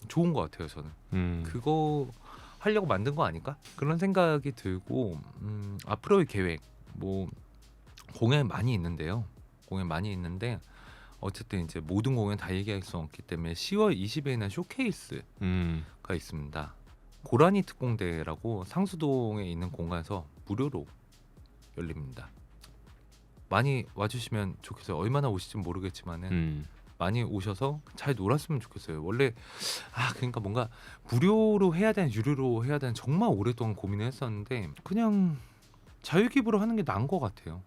좋은 것 같아요. 저는 그거 하려고 만든 거 아닐까? 그런 생각이 들고 앞으로의 계획 뭐 공연 많이 있는데요. 공연 많이 있는데 어쨌든 이제 모든 공연 다 얘기할 수 없기 때문에 10월 20일에는 쇼케이스가 있습니다. 고라니 특공대라고 상수동에 있는 공간에서 무료로 열립니다. 많이 와주시면 좋겠어요. 얼마나 오실지 모르겠지만은 많이 오셔서 잘 놀았으면 좋겠어요. 원래 그러니까 뭔가 무료로 해야 되는 유료로 해야 되는 정말 오랫동안 고민을 했었는데 그냥 자유기부로 하는 게 나은 것 같아요.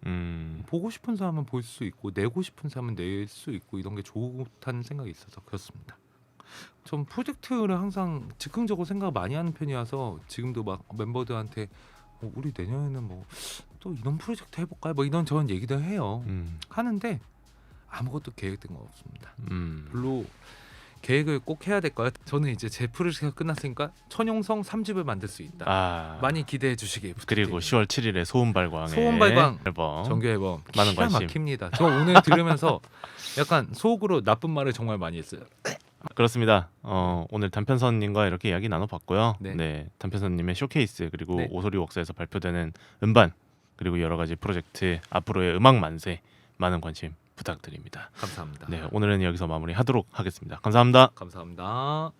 보고 싶은 사람은 볼 수 있고 내고 싶은 사람은 낼 수 있고 이런 게 좋다는 생각이 있어서 그렇습니다. 전 프로젝트를 항상 즉흥적으로 생각 많이 하는 편이라서 지금도 막 멤버들한테 우리 내년에는 뭐 또 이런 프로젝트 해볼까요? 뭐 이런 저런 얘기도 해요. 하는데 아무것도 계획된 거 없습니다. 별로 계획을 꼭 해야 될까요? 저는 이제 제 프로젝트가 끝났으니까 천용성 3집을 만들 수 있다. 많이 기대해 주시기 부탁드립니다. 그리고 10월 7일에 소음발광의 앨범 정규 앨범 많은 기가 관심. 막힙니다. 저 오늘 들으면서 약간 속으로 나쁜 말을 정말 많이 했어요. 그렇습니다. 오늘 단편선님과 이렇게 이야기 나눠봤고요. 네. 단편선님의 쇼케이스 그리고 네. 오소리웍스에서 발표되는 음반 그리고 여러 가지 프로젝트 앞으로의 음악 만세 많은 관심 부탁드립니다. 감사합니다. 네, 오늘은 여기서 마무리하도록 하겠습니다. 감사합니다. 감사합니다.